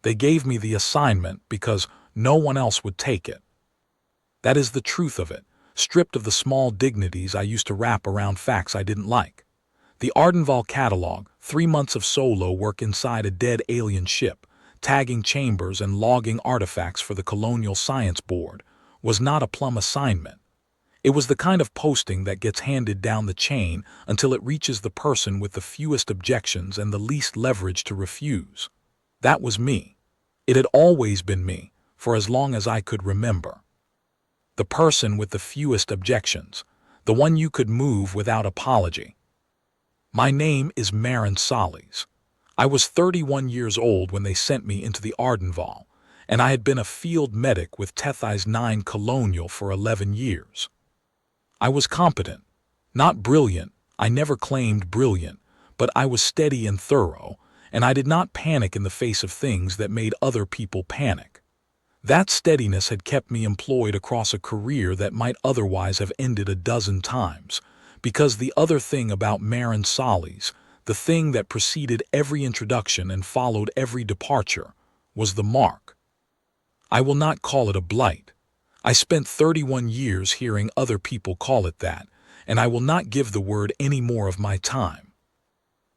They gave me the assignment because no one else would take it. That is the truth of it, stripped of the small dignities I used to wrap around facts I didn't like. The Ardenval catalog, 3 months of solo work inside a dead alien ship, tagging chambers and logging artifacts for the Colonial Science Board, was not a plum assignment. It was the kind of posting that gets handed down the chain until it reaches the person with the fewest objections and the least leverage to refuse. That was me. It had always been me, for as long as I could remember. The person with the fewest objections, the one you could move without apology. My name is Marin Solis. I was 31 years old when they sent me into the Ardenval, and I had been a field medic with Tethys 9 Colonial for 11 years. I was competent, not brilliant. I never claimed brilliant, but I was steady and thorough, and I did not panic in the face of things that made other people panic. That steadiness had kept me employed across a career that might otherwise have ended a dozen times, because the other thing about Marin Solis, the thing that preceded every introduction and followed every departure, was the mark. I will not call it a blight. I spent 31 years hearing other people call it that, and I will not give the word any more of my time.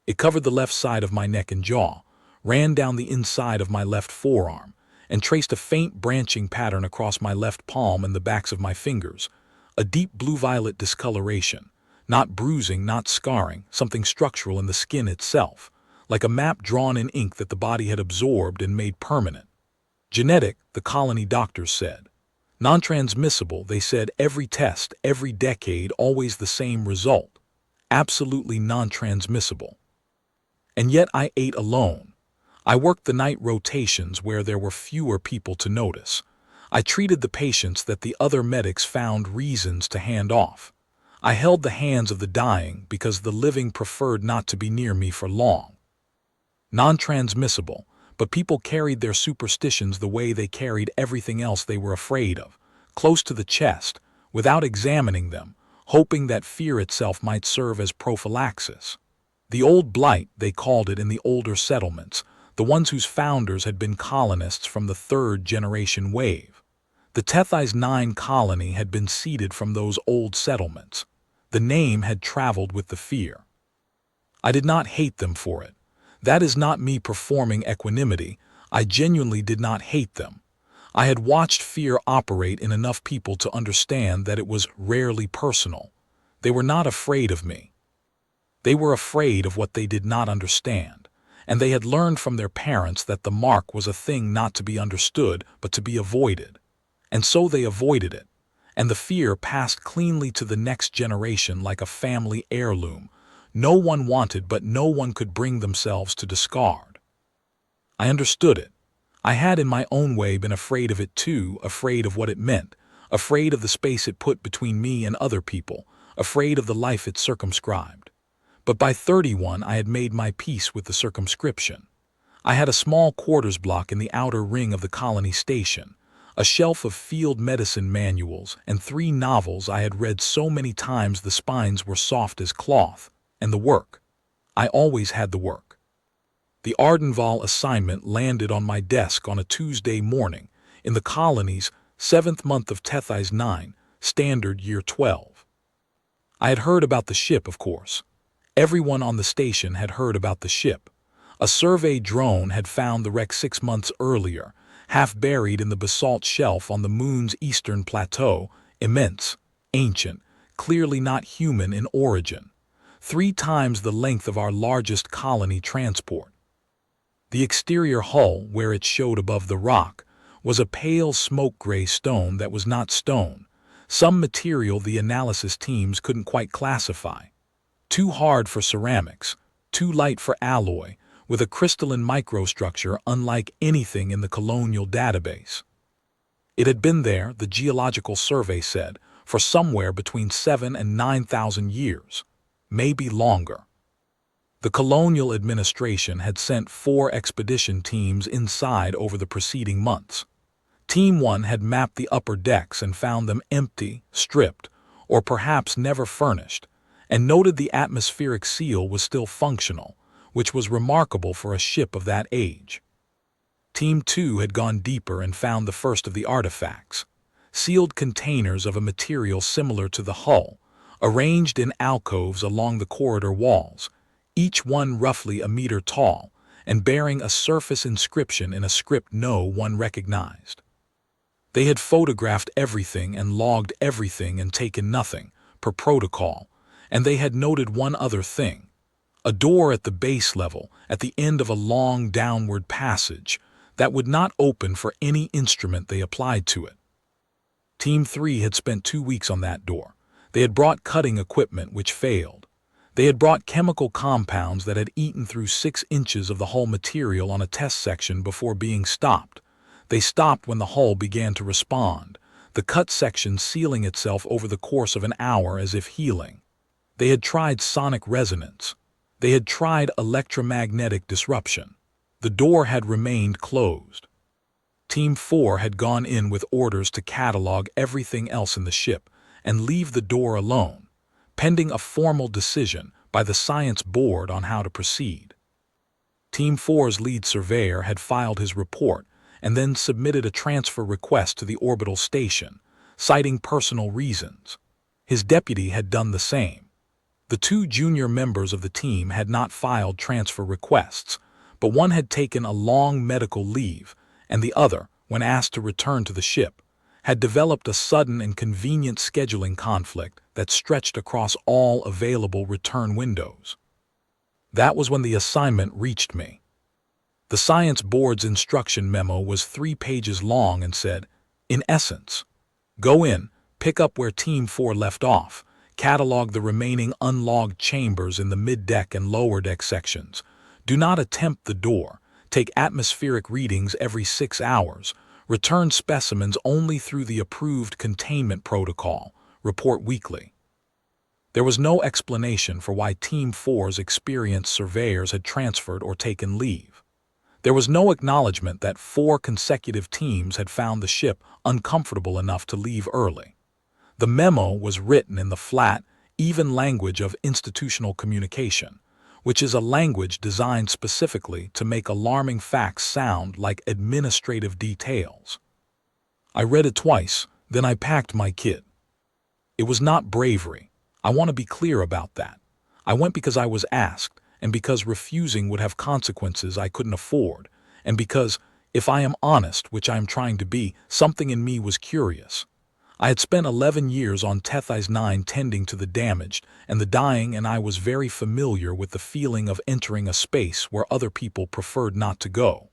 It covered the left side of my neck and jaw, ran down the inside of my left forearm, and traced a faint branching pattern across my left palm and the backs of my fingers, a deep blue-violet discoloration, not bruising, not scarring, something structural in the skin itself, like a map drawn in ink that the body had absorbed and made permanent. Genetic, the colony doctors said. Non-transmissible, they said, every test, every decade, always the same result. Absolutely non-transmissible. And yet I ate alone. I worked the night rotations where there were fewer people to notice. I treated the patients that the other medics found reasons to hand off. I held the hands of the dying because the living preferred not to be near me for long. Non-transmissible, but people carried their superstitions the way they carried everything else they were afraid of, close to the chest, without examining them, hoping that fear itself might serve as prophylaxis. The old blight, they called it in the older settlements, the ones whose founders had been colonists from the 3rd generation wave. The Tethys 9 colony had been seeded from those old settlements. The name had traveled with the fear. I did not hate them for it. That is not me performing equanimity. I genuinely did not hate them. I had watched fear operate in enough people to understand that it was rarely personal. They were not afraid of me. They were afraid of what they did not understand, and they had learned from their parents that the mark was a thing not to be understood but to be avoided. And so they avoided it, and the fear passed cleanly to the next generation like a family heirloom. No one wanted, but no one could bring themselves to discard. I understood it. I had in my own way been afraid of it too, afraid of what it meant, afraid of the space it put between me and other people, afraid of the life it circumscribed. But by 31 I had made my peace with the circumscription. I had a small quarters block in the outer ring of the colony station, a shelf of field medicine manuals, and 3 novels I had read so many times the spines were soft as cloth, and the work. I always had the work. The Ardenval assignment landed on my desk on a Tuesday morning in the colony's 7th month of Tethys 9, standard year 12. I had heard about the ship, of course. Everyone on the station had heard about the ship. A survey drone had found the wreck 6 months earlier, half buried in the basalt shelf on the moon's eastern plateau, immense, ancient, clearly not human in origin, 3 times the length of our largest colony transport. The exterior hull, where it showed above the rock, was a pale smoke-gray stone that was not stone, some material the analysis teams couldn't quite classify. Too hard for ceramics, too light for alloy, with a crystalline microstructure unlike anything in the colonial database. It had been there, the geological survey said, for somewhere between 7,000 and 9,000 years, maybe longer. The colonial administration had sent 4 expedition teams inside over the preceding months. Team 1 had mapped the upper decks and found them empty, stripped, or perhaps never furnished, and noted the atmospheric seal was still functional, which was remarkable for a ship of that age. Team 2 had gone deeper and found the first of the artifacts. Sealed containers of a material similar to the hull, arranged in alcoves along the corridor walls, each one roughly a meter tall, and bearing a surface inscription in a script no one recognized. They had photographed everything and logged everything and taken nothing, per protocol, and they had noted one other thing. A door at the base level, at the end of a long downward passage, that would not open for any instrument they applied to it. Team 3 had spent 2 weeks on that door. They had brought cutting equipment which failed. They had brought chemical compounds that had eaten through 6 inches of the hull material on a test section before being stopped. They stopped when the hull began to respond, the cut section sealing itself over the course of an hour as if healing. They had tried sonic resonance. They had tried electromagnetic disruption. The door had remained closed. Team 4 had gone in with orders to catalog everything else in the ship and leave the door alone, pending a formal decision by the science board on how to proceed. Team 4's lead surveyor had filed his report and then submitted a transfer request to the orbital station, citing personal reasons. His deputy had done the same. The 2 junior members of the team had not filed transfer requests, but one had taken a long medical leave, and the other, when asked to return to the ship, had developed a sudden and convenient scheduling conflict that stretched across all available return windows. That was when the assignment reached me. The science board's instruction memo was 3 pages long and said, in essence, go in, pick up where Team 4 left off, catalog the remaining unlogged chambers in the mid-deck and lower-deck sections. Do not attempt the door. Take atmospheric readings every 6 hours. Return specimens only through the approved containment protocol. Report weekly. There was no explanation for why Team 4's experienced surveyors had transferred or taken leave. There was no acknowledgement that 4 consecutive teams had found the ship uncomfortable enough to leave early. The memo was written in the flat, even language of institutional communication, which is a language designed specifically to make alarming facts sound like administrative details. I read it twice, then I packed my kit. It was not bravery. I want to be clear about that. I went because I was asked, and because refusing would have consequences I couldn't afford, and because, if I am honest, which I am trying to be, something in me was curious. I had spent 11 years on Tethys 9 tending to the damaged and the dying, and I was very familiar with the feeling of entering a space where other people preferred not to go.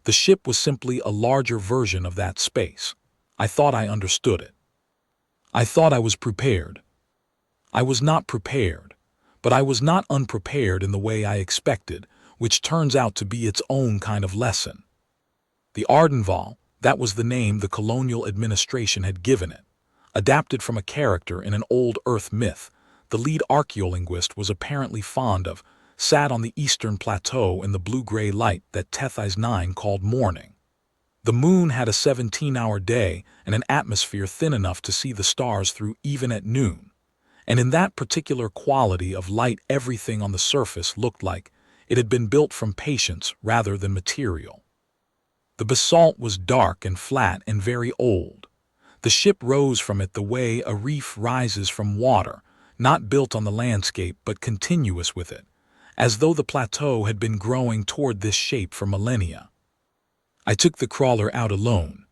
The ship was simply a larger version of that space. I thought I understood it. I thought I was prepared. I was not prepared, but I was not unprepared in the way I expected, which turns out to be its own kind of lesson. The Ardenval, that was the name the colonial administration had given it. Adapted from a character in an old Earth myth, the lead archaeolinguist was apparently fond of, sat on the eastern plateau in the blue-gray light that Tethys 9 called morning. The moon had a 17-hour day and an atmosphere thin enough to see the stars through even at noon, and in that particular quality of light everything on the surface looked like it had been built from patience rather than material. The basalt was dark and flat and very old. The ship rose from it the way a reef rises from water, not built on the landscape but continuous with it, as though the plateau had been growing toward this shape for millennia. I took the crawler out alone.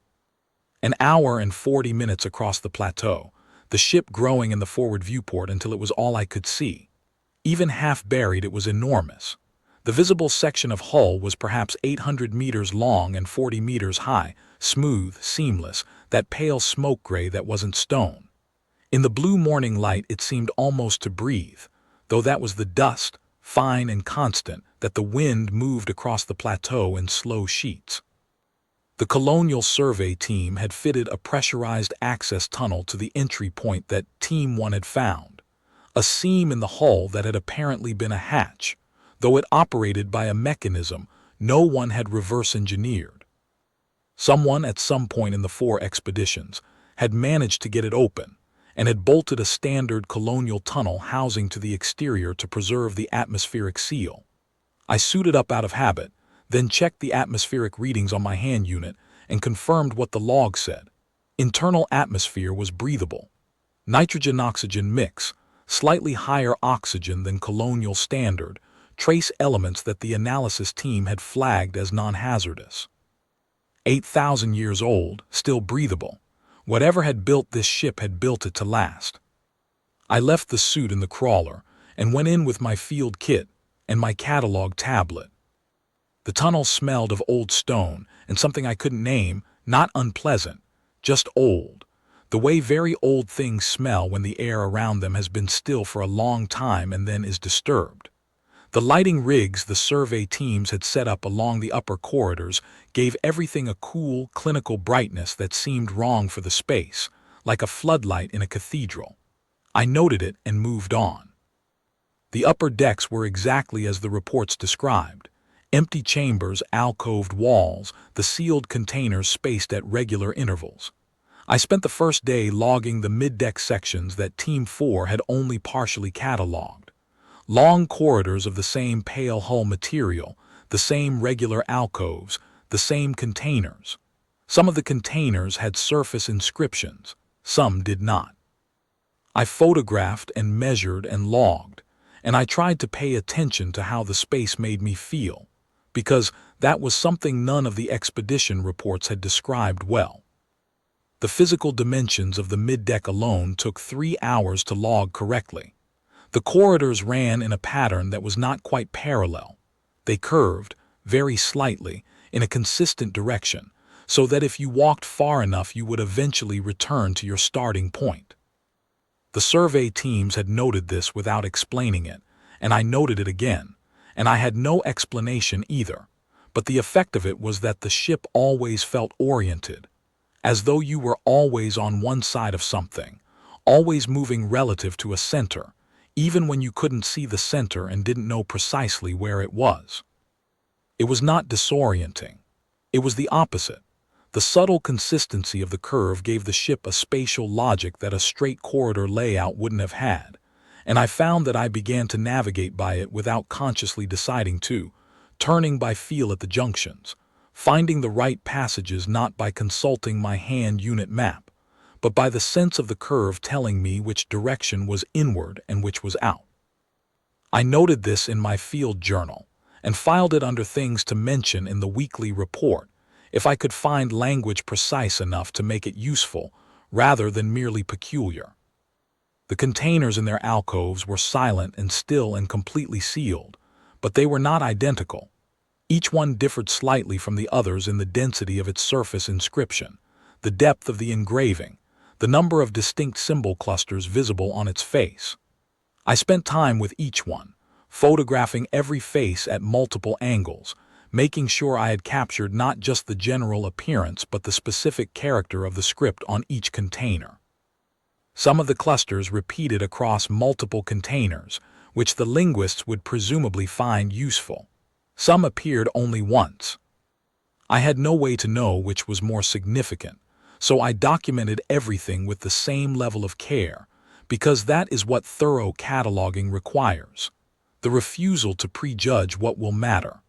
An hour and 40 minutes across the plateau, the ship growing in the forward viewport until it was all I could see. Even half buried, it was enormous. The visible section of hull was perhaps 800 meters long and 40 meters high, smooth, seamless, that pale smoke gray that wasn't stone. In the blue morning light it seemed almost to breathe, though that was the dust, fine and constant, that the wind moved across the plateau in slow sheets. The colonial survey team had fitted a pressurized access tunnel to the entry point that Team 1 had found, a seam in the hull that had apparently been a hatch, though it operated by a mechanism no one had reverse-engineered. Someone at some point in the 4 expeditions had managed to get it open and had bolted a standard colonial tunnel housing to the exterior to preserve the atmospheric seal. I suited up out of habit, then checked the atmospheric readings on my hand unit and confirmed what the log said. Internal atmosphere was breathable. Nitrogen-oxygen mix, slightly higher oxygen than colonial standard, trace elements that the analysis team had flagged as non-hazardous. 8,000 years old, still breathable. Whatever had built this ship had built it to last. I left the suit in the crawler and went in with my field kit and my catalog tablet. The tunnel smelled of old stone and something I couldn't name, not unpleasant, just old. The way very old things smell when the air around them has been still for a long time and then is disturbed. The lighting rigs the survey teams had set up along the upper corridors gave everything a cool, clinical brightness that seemed wrong for the space, like a floodlight in a cathedral. I noted it and moved on. The upper decks were exactly as the reports described. Empty chambers, alcoved walls, the sealed containers spaced at regular intervals. I spent the first day logging the mid-deck sections that Team 4 had only partially cataloged. Long corridors of the same pale hull material, the same regular alcoves, the same containers. Some of the containers had surface inscriptions, some did not. I photographed and measured and logged, and I tried to pay attention to how the space made me feel, because that was something none of the expedition reports had described well. The physical dimensions of the mid-deck alone took 3 hours to log correctly. The corridors ran in a pattern that was not quite parallel. They curved, very slightly, in a consistent direction, so that if you walked far enough you would eventually return to your starting point. The survey teams had noted this without explaining it, and I noted it again, and I had no explanation either, but the effect of it was that the ship always felt oriented, as though you were always on one side of something, always moving relative to a center, even when you couldn't see the center and didn't know precisely where it was. It was not disorienting. It was the opposite. The subtle consistency of the curve gave the ship a spatial logic that a straight corridor layout wouldn't have had, and I found that I began to navigate by it without consciously deciding to, turning by feel at the junctions, finding the right passages not by consulting my hand unit map, but by the sense of the curve telling me which direction was inward and which was out. I noted this in my field journal and filed it under things to mention in the weekly report if I could find language precise enough to make it useful rather than merely peculiar. The containers in their alcoves were silent and still and completely sealed, but they were not identical. Each one differed slightly from the others in the density of its surface inscription, the depth of the engraving, the number of distinct symbol clusters visible on its face. I spent time with each one, photographing every face at multiple angles, making sure I had captured not just the general appearance but the specific character of the script on each container. Some of the clusters repeated across multiple containers, which the linguists would presumably find useful. Some appeared only once. I had no way to know which was more significant, so I documented everything with the same level of care, because that is what thorough cataloging requires, the refusal to prejudge what will matter.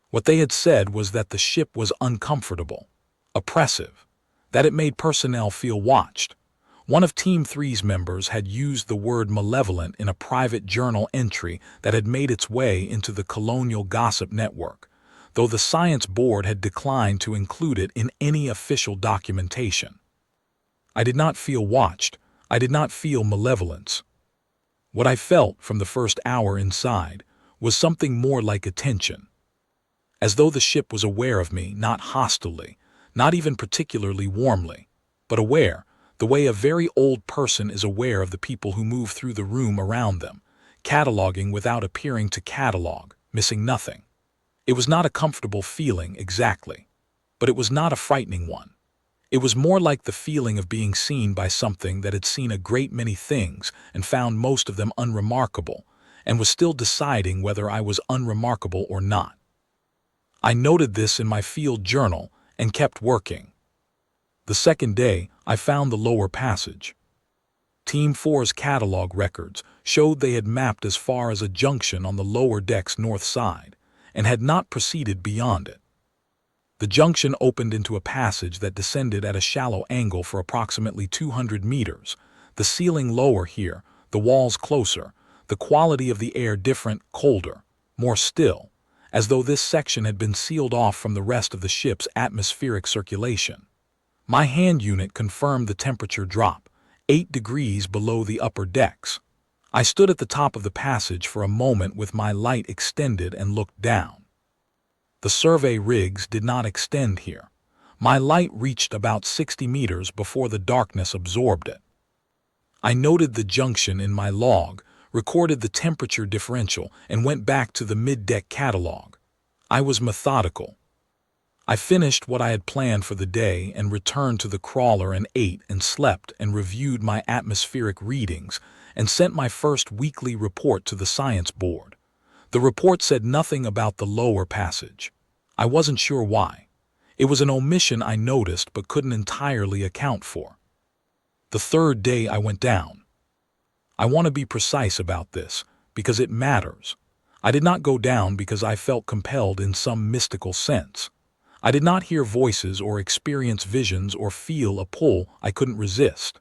What they had said was that the ship was uncomfortable, oppressive, that it made personnel feel watched. One of Team 3's members had used the word malevolent in a private journal entry that had made its way into the colonial gossip network, though the science board had declined to include it in any official documentation. I did not feel watched. I did not feel malevolence. What I felt from the first hour inside was something more like attention, as though the ship was aware of me, not hostilely, not even particularly warmly, but aware, the way a very old person is aware of the people who move through the room around them, cataloging without appearing to catalog, missing nothing. It was not a comfortable feeling exactly, but it was not a frightening one. It was more like the feeling of being seen by something that had seen a great many things and found most of them unremarkable, and was still deciding whether I was unremarkable or not. I noted this in my field journal and kept working. The second day, I found the lower passage. Team 4's catalog records showed they had mapped as far as a junction on the lower deck's north side, and had not proceeded beyond it. The junction opened into a passage that descended at a shallow angle for approximately 200 meters, the ceiling lower here, the walls closer, the quality of the air different, colder, more still, as though this section had been sealed off from the rest of the ship's atmospheric circulation. My hand unit confirmed the temperature drop, 8 degrees below the upper decks. I stood at the top of the passage for a moment with my light extended and looked down. The survey rigs did not extend here. My light reached about 60 meters before the darkness absorbed it. I noted the junction in my log, recorded the temperature differential, and went back to the mid-deck catalog. I was methodical. I finished what I had planned for the day and returned to the crawler and ate and slept and reviewed my atmospheric readings and sent my first weekly report to the science board. The report said nothing about the lower passage. I wasn't sure why. It was an omission I noticed but couldn't entirely account for. The third day I went down. I want to be precise about this, because it matters. I did not go down because I felt compelled in some mystical sense. I did not hear voices or experience visions or feel a pull I couldn't resist.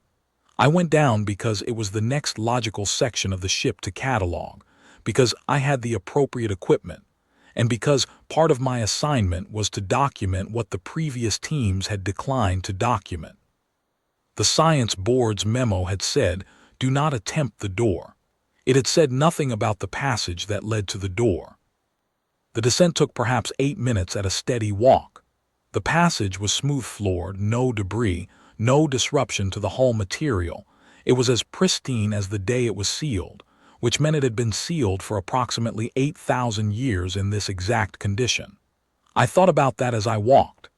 I went down because it was the next logical section of the ship to catalog, because I had the appropriate equipment, and because part of my assignment was to document what the previous teams had declined to document. The science board's memo had said, "Do not attempt the door." It had said nothing about the passage that led to the door. The descent took perhaps 8 minutes at a steady walk. The passage was smooth-floored, no debris, no disruption to the hull material. It was as pristine as the day it was sealed, which meant it had been sealed for approximately 8,000 years in this exact condition. I thought about that as I walked.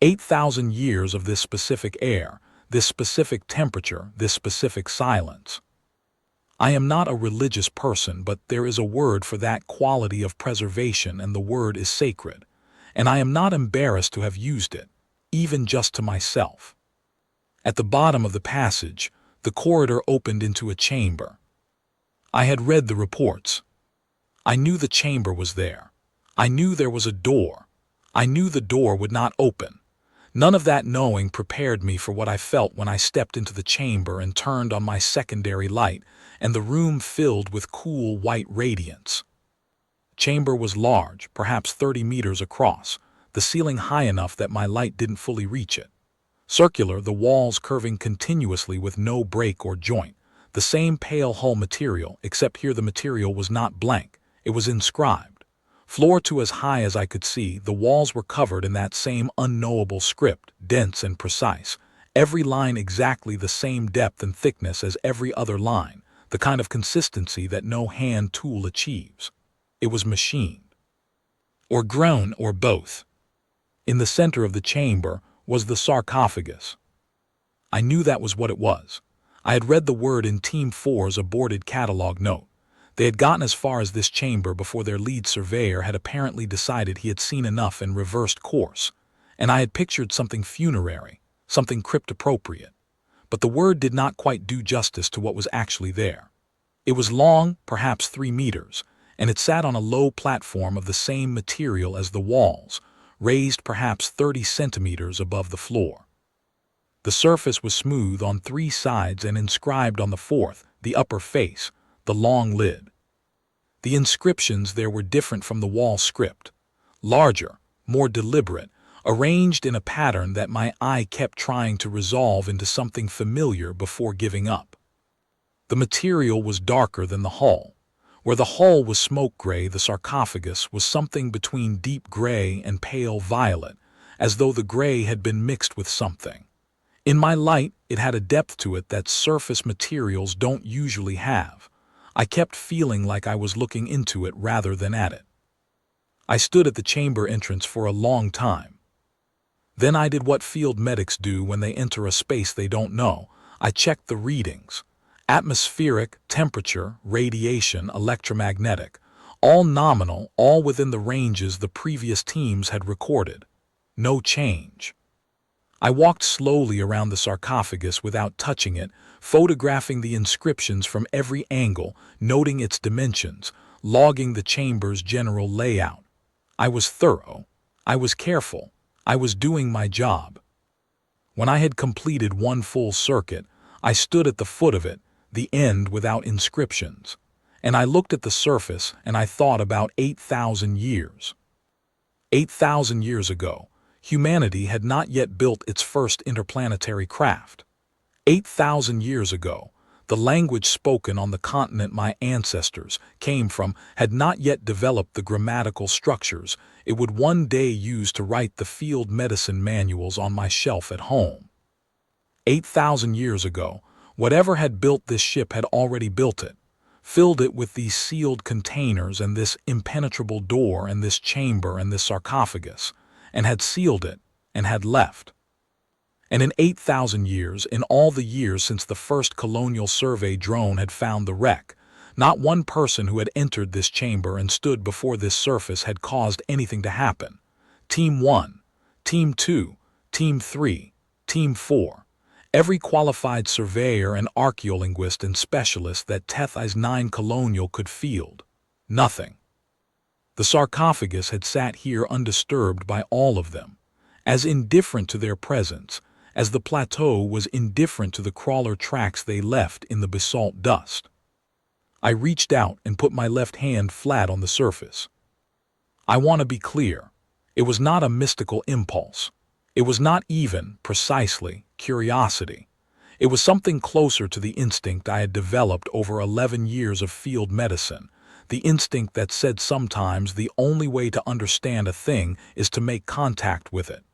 8,000 years of this specific air, this specific temperature, this specific silence. I am not a religious person, but there is a word for that quality of preservation, and the word is sacred, and I am not embarrassed to have used it, even just to myself. At the bottom of the passage, the corridor opened into a chamber. I had read the reports. I knew the chamber was there. I knew there was a door. I knew the door would not open. None of that knowing prepared me for what I felt when I stepped into the chamber and turned on my secondary light, and the room filled with cool white radiance. The chamber was large, perhaps 30 meters across, the ceiling high enough that my light didn't fully reach it. Circular, the walls curving continuously with no break or joint. The same pale hull material, except here the material was not blank, it was inscribed. Floor to as high as I could see, the walls were covered in that same unknowable script, dense and precise, every line exactly the same depth and thickness as every other line, the kind of consistency that no hand tool achieves. It was machined. Or grown, or both. In the center of the chamber was the sarcophagus. I knew that was what it was. I had read the word in Team 4's aborted catalog note. They had gotten as far as this chamber before their lead surveyor had apparently decided he had seen enough and reversed course, and I had pictured something funerary, something crypt-appropriate. But the word did not quite do justice to what was actually there. It was long, perhaps 3 meters, and it sat on a low platform of the same material as the walls, raised perhaps 30 centimeters above the floor. The surface was smooth on 3 sides and inscribed on the 4th, the upper face, the long lid. The inscriptions there were different from the wall script, larger, more deliberate, arranged in a pattern that my eye kept trying to resolve into something familiar before giving up. The material was darker than the hull. Where the hull was smoke gray, the sarcophagus was something between deep gray and pale violet, as though the gray had been mixed with something. In my light, it had a depth to it that surface materials don't usually have. I kept feeling like I was looking into it rather than at it. I stood at the chamber entrance for a long time. Then I did what field medics do when they enter a space they don't know. I checked the readings. Atmospheric, temperature, radiation, electromagnetic, all nominal, all within the ranges the previous teams had recorded. No change. I walked slowly around the sarcophagus without touching it, photographing the inscriptions from every angle, noting its dimensions, logging the chamber's general layout. I was thorough. I was careful. I was doing my job. When I had completed one full circuit, I stood at the foot of it, the end without inscriptions, and I looked at the surface and I thought about 8,000 years. 8,000 years ago, humanity had not yet built its first interplanetary craft. 8,000 years ago, the language spoken on the continent my ancestors came from had not yet developed the grammatical structures it would one day use to write the field medicine manuals on my shelf at home. 8,000 years ago, whatever had built this ship had already built it, filled it with these sealed containers and this impenetrable door and this chamber and this sarcophagus, and had sealed it and had left. And in 8,000 years, in all the years since the first colonial survey drone had found the wreck, not one person who had entered this chamber and stood before this surface had caused anything to happen. Team 1, Team 2, Team 3, Team 4. Every qualified surveyor and archaeolinguist and specialist that Tethys 9 colonial could field. Nothing. The sarcophagus had sat here undisturbed by all of them, as indifferent to their presence as the plateau was indifferent to the crawler tracks they left in the basalt dust. I reached out and put my left hand flat on the surface. I want to be clear. It was not a mystical impulse. It was not even, precisely, curiosity. It was something closer to the instinct I had developed over 11 years of field medicine, the instinct that said sometimes the only way to understand a thing is to make contact with it.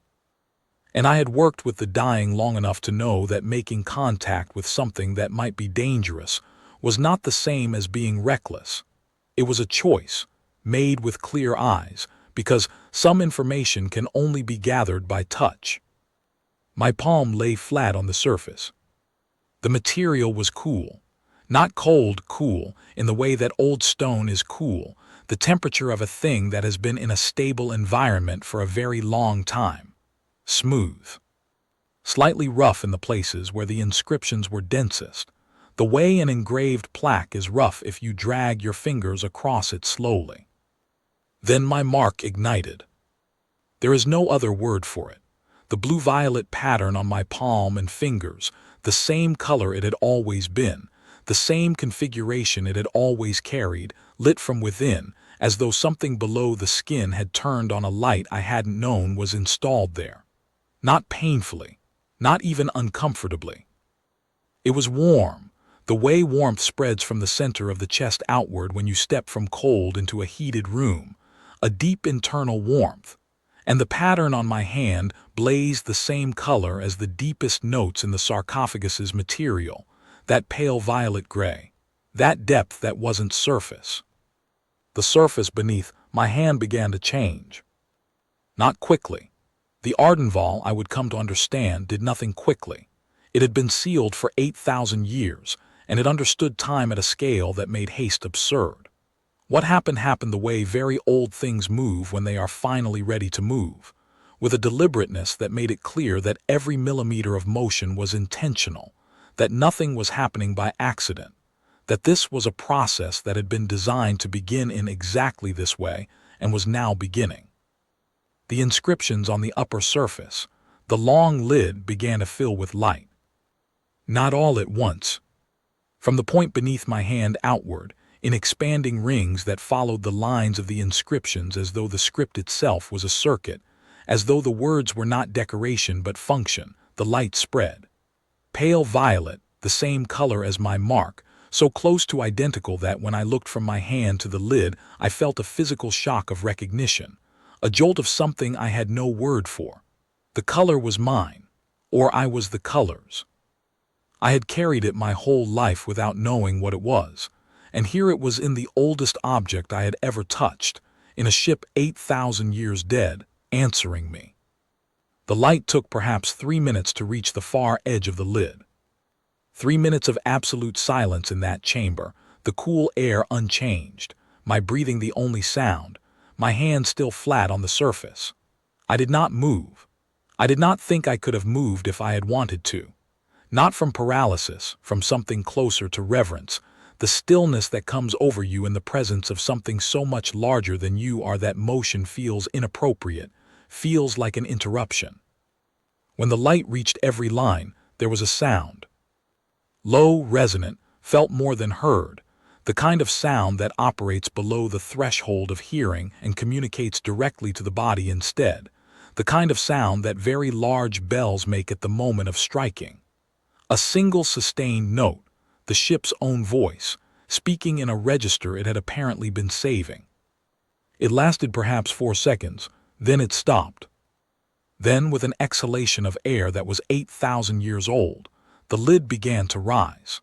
And I had worked with the dying long enough to know that making contact with something that might be dangerous was not the same as being reckless. It was a choice, made with clear eyes, because some information can only be gathered by touch. My palm lay flat on the surface. The material was cool. Not cold, cool, in the way that old stone is cool, the temperature of a thing that has been in a stable environment for a very long time. Smooth. Slightly rough in the places where the inscriptions were densest, the way an engraved plaque is rough if you drag your fingers across it slowly. Then my mark ignited. There is no other word for it. The blue-violet pattern on my palm and fingers, the same color it had always been, the same configuration it had always carried, lit from within, as though something below the skin had turned on a light I hadn't known was installed there. Not painfully, not even uncomfortably. It was warm, the way warmth spreads from the center of the chest outward when you step from cold into a heated room, a deep internal warmth, and the pattern on my hand blazed the same color as the deepest notes in the sarcophagus's material, that pale violet gray, that depth that wasn't surface. The surface beneath my hand began to change. Not quickly. The Ardenval, I would come to understand, did nothing quickly. It had been sealed for 8,000 years, and it understood time at a scale that made haste absurd. What happened the way very old things move when they are finally ready to move, with a deliberateness that made it clear that every millimeter of motion was intentional, that nothing was happening by accident, that this was a process that had been designed to begin in exactly this way and was now beginning. The inscriptions on the upper surface, the long lid began to fill with light. Not all at once. From the point beneath my hand outward, in expanding rings that followed the lines of the inscriptions as though the script itself was a circuit, as though the words were not decoration but function, the light spread. Pale violet, the same color as my mark, so close to identical that when I looked from my hand to the lid I felt a physical shock of recognition, a jolt of something I had no word for. The color was mine, or I was the color's. I had carried it my whole life without knowing what it was, and here it was in the oldest object I had ever touched, in a ship 8,000 years dead, answering me. The light took perhaps 3 minutes to reach the far edge of the lid. 3 minutes of absolute silence in that chamber, the cool air unchanged, my breathing the only sound, my hand still flat on the surface. I did not move. I did not think I could have moved if I had wanted to. Not from paralysis, from something closer to reverence, the stillness that comes over you in the presence of something so much larger than you are that motion feels inappropriate, feels like an interruption. When the light reached every line, there was a sound. Low, resonant, felt more than heard, the kind of sound that operates below the threshold of hearing and communicates directly to the body instead, the kind of sound that very large bells make at the moment of striking. A single sustained note, the ship's own voice, speaking in a register it had apparently been saving. It lasted perhaps 4 seconds, then it stopped. Then, with an exhalation of air that was 8,000 years old, the lid began to rise.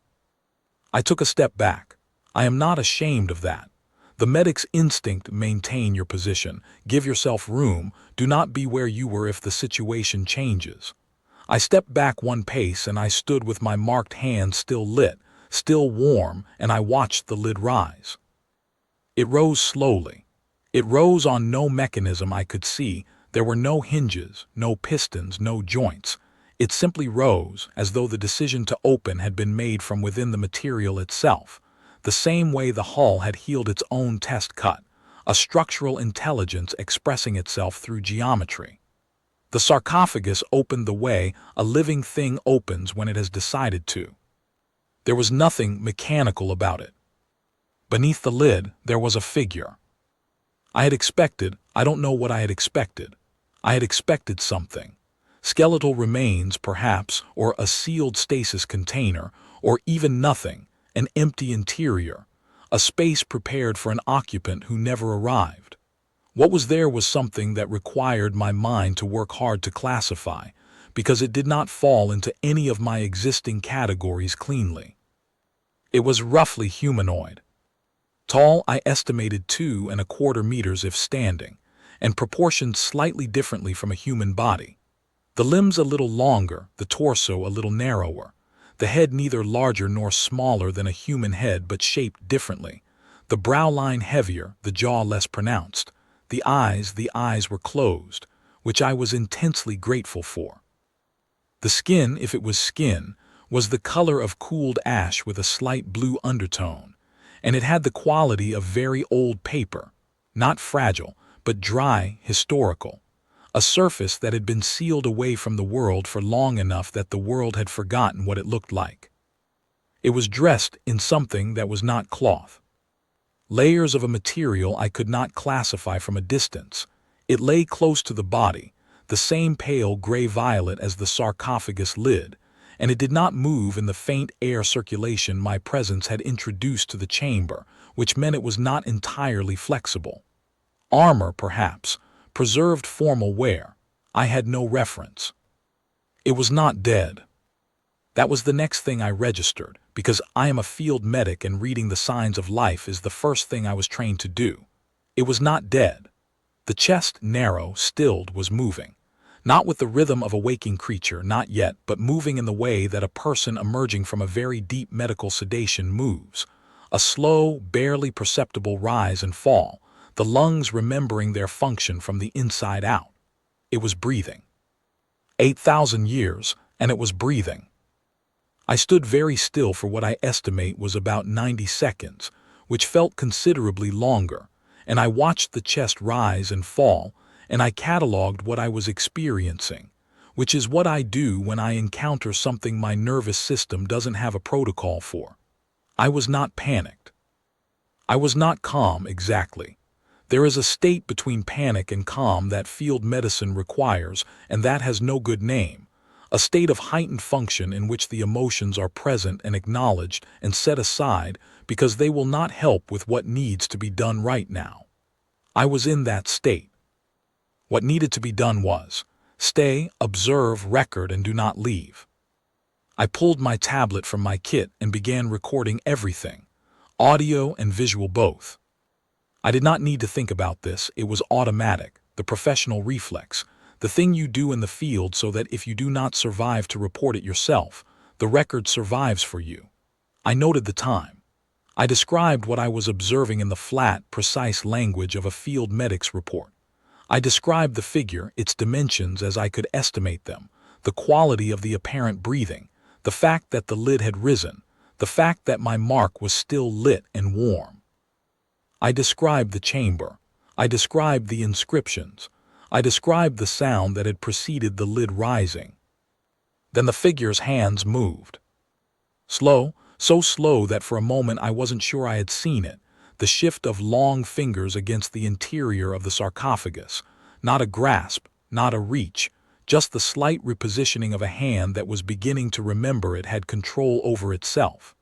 I took a step back. I am not ashamed of that. The medic's instinct: maintain your position, give yourself room, do not be where you were if the situation changes. I stepped back 1 pace and I stood with my marked hand still lit, still warm, and I watched the lid rise. It rose slowly. It rose on no mechanism I could see. There were no hinges, no pistons, no joints. It simply rose, as though the decision to open had been made from within the material itself, the same way the hull had healed its own test cut, a structural intelligence expressing itself through geometry. The sarcophagus opened the way a living thing opens when it has decided to. There was nothing mechanical about it. Beneath the lid, there was a figure. I don't know what I had expected. I had expected something. Skeletal remains, perhaps, or a sealed stasis container, or even nothing, an empty interior, a space prepared for an occupant who never arrived. What was there was something that required my mind to work hard to classify, because it did not fall into any of my existing categories cleanly. It was roughly humanoid. Tall, I estimated 2¼ meters if standing, and proportioned slightly differently from a human body. The limbs a little longer, the torso a little narrower, the head neither larger nor smaller than a human head but shaped differently, the brow line heavier, the jaw less pronounced, the eyes were closed, which I was intensely grateful for. The skin, if it was skin, was the color of cooled ash with a slight blue undertone, and it had the quality of very old paper, not fragile, but dry, historical. A surface that had been sealed away from the world for long enough that the world had forgotten what it looked like. It was dressed in something that was not cloth. Layers of a material I could not classify from a distance. It lay close to the body, the same pale gray-violet as the sarcophagus lid, and it did not move in the faint air circulation my presence had introduced to the chamber, which meant it was not entirely flexible. Armor, perhaps, preserved formal wear. I had no reference. It was not dead. That was the next thing I registered, because I am a field medic and reading the signs of life is the first thing I was trained to do. It was not dead. The chest, narrow, stilled, was moving. Not with the rhythm of a waking creature, not yet, but moving in the way that a person emerging from a very deep medical sedation moves. A slow, barely perceptible rise and fall, the lungs remembering their function from the inside out. It was breathing. 8,000 years, and it was breathing. I stood very still for what I estimate was about 90 seconds, which felt considerably longer, and I watched the chest rise and fall, and I catalogued what I was experiencing, which is what I do when I encounter something my nervous system doesn't have a protocol for. I was not panicked. I was not calm exactly. There is a state between panic and calm that field medicine requires, and that has no good name. A state of heightened function in which the emotions are present and acknowledged and set aside because they will not help with what needs to be done right now. I was in that state. What needed to be done was, stay, observe, record, and do not leave. I pulled my tablet from my kit and began recording everything, audio and visual both. I did not need to think about this. It was automatic, the professional reflex, the thing you do in the field so that if you do not survive to report it yourself, the record survives for you. I noted the time. I described what I was observing in the flat, precise language of a field medic's report. I described the figure, its dimensions as I could estimate them, the quality of the apparent breathing, the fact that the lid had risen, the fact that my mark was still lit and warm. I described the chamber. I described the inscriptions. I described the sound that had preceded the lid rising. Then the figure's hands moved. Slow, so slow that for a moment I wasn't sure I had seen it, the shift of long fingers against the interior of the sarcophagus. Not a grasp, not a reach, just the slight repositioning of a hand that was beginning to remember it had control over itself.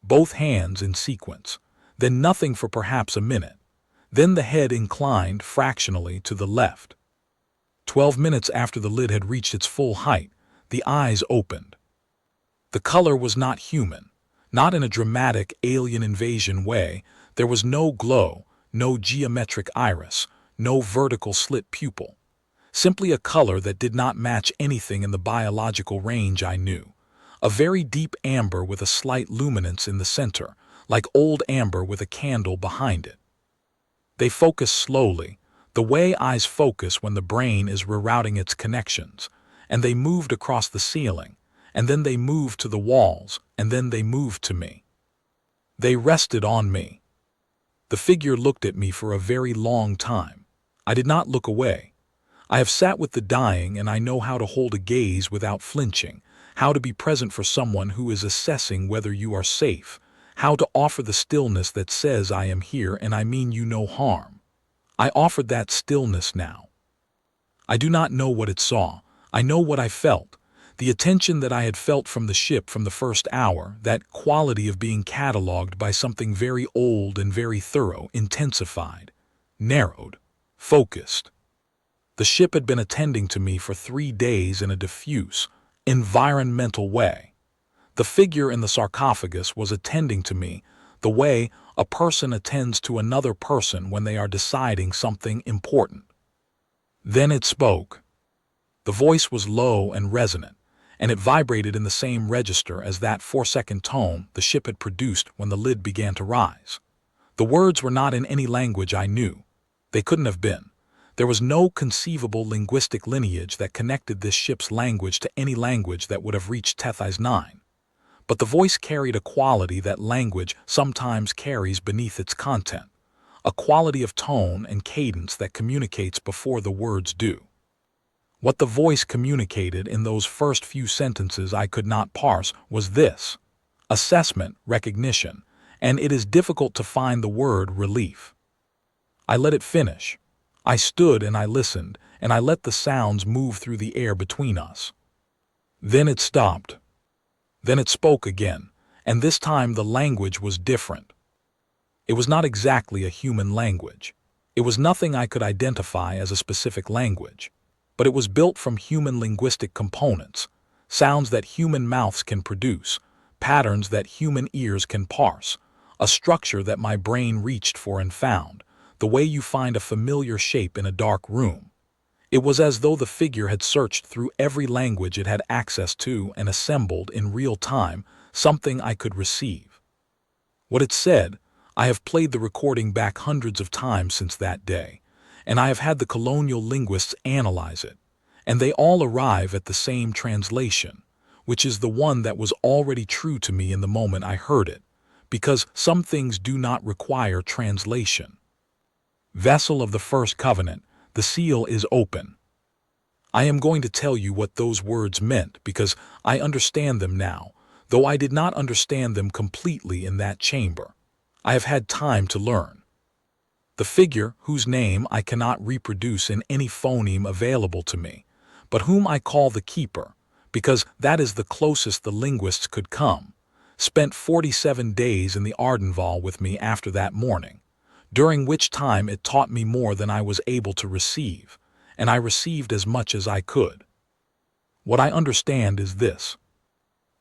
Both hands in sequence. Then nothing for perhaps a minute. Then the head inclined fractionally to the left. 12 minutes after the lid had reached its full height, the eyes opened. The color was not human, not in a dramatic alien invasion way. There was no glow, no geometric iris, no vertical slit pupil. Simply a color that did not match anything in the biological range I knew. A very deep amber with a slight luminance in the center, like old amber with a candle behind it. They focused slowly, the way eyes focus when the brain is rerouting its connections, and they moved across the ceiling, and then they moved to the walls, and then they moved to me. They rested on me. The figure looked at me for a very long time. I did not look away. I have sat with the dying, and I know how to hold a gaze without flinching, how to be present for someone who is assessing whether you are safe, how to offer the stillness that says I am here and I mean you no harm. I offered that stillness now. I do not know what it saw. I know what I felt. The attention that I had felt from the ship from the first hour, that quality of being cataloged by something very old and very thorough, intensified, narrowed, focused. The ship had been attending to me for 3 days in a diffuse, environmental way. The figure in the sarcophagus was attending to me the way a person attends to another person when they are deciding something important. Then it spoke. The voice was low and resonant, and it vibrated in the same register as that 4-second tone the ship had produced when the lid began to rise. The words were not in any language I knew. They couldn't have been. There was no conceivable linguistic lineage that connected this ship's language to any language that would have reached Tethys 9. But the voice carried a quality that language sometimes carries beneath its content, a quality of tone and cadence that communicates before the words do. What the voice communicated in those first few sentences I could not parse was this: assessment, recognition, and it is difficult to find the word relief. I let it finish. I stood and I listened, and I let the sounds move through the air between us. Then it stopped. Then it spoke again, and this time the language was different. It was not exactly a human language. It was nothing I could identify as a specific language, but it was built from human linguistic components, sounds that human mouths can produce, patterns that human ears can parse, a structure that my brain reached for and found, the way you find a familiar shape in a dark room. It was as though the figure had searched through every language it had access to and assembled in real time something I could receive. What it said, I have played the recording back hundreds of times since that day, and I have had the colonial linguists analyze it, and they all arrive at the same translation, which is the one that was already true to me in the moment I heard it, because some things do not require translation. Vessel of the first covenant, the seal is open. I am going to tell you what those words meant because I understand them now, though I did not understand them completely in that chamber. I have had time to learn. The figure, whose name I cannot reproduce in any phoneme available to me, but whom I call the Keeper, because that is the closest the linguists could come, spent 47 days in the Ardenval with me after that morning, during which time it taught me more than I was able to receive, and I received as much as I could. What I understand is this.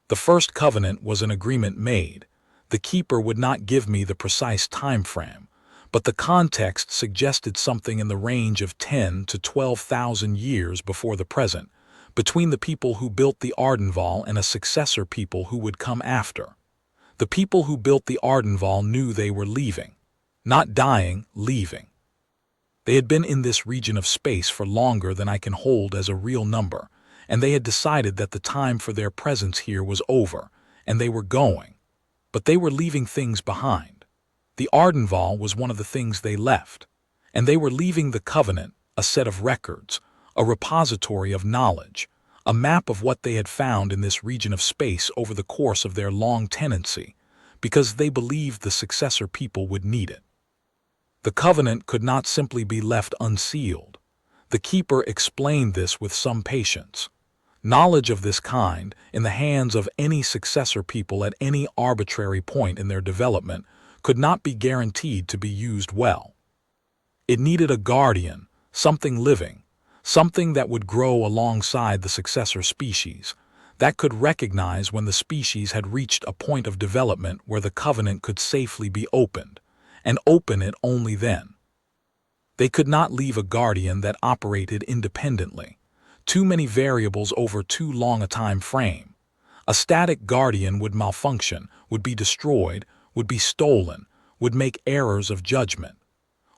The first covenant was an agreement made. The Keeper would not give me the precise time frame, but the context suggested something in the range of 10 to 12,000 years before the present, between the people who built the Ardenval and a successor people who would come after. The people who built the Ardenval knew they were leaving. Not dying, leaving. They had been in this region of space for longer than I can hold as a real number, and they had decided that the time for their presence here was over, and they were going. But they were leaving things behind. The Ardenval was one of the things they left, and they were leaving the Covenant a set of records, a repository of knowledge, a map of what they had found in this region of space over the course of their long tenancy, because they believed the successor people would need it. The Covenant could not simply be left unsealed. The Keeper explained this with some patience. Knowledge of this kind, in the hands of any successor people at any arbitrary point in their development, could not be guaranteed to be used well. It needed a guardian, something living, something that would grow alongside the successor species, that could recognize when the species had reached a point of development where the Covenant could safely be opened, and open it only then. They could not leave a guardian that operated independently. Too many variables over too long a time frame. A static guardian would malfunction, would be destroyed, would be stolen, would make errors of judgment.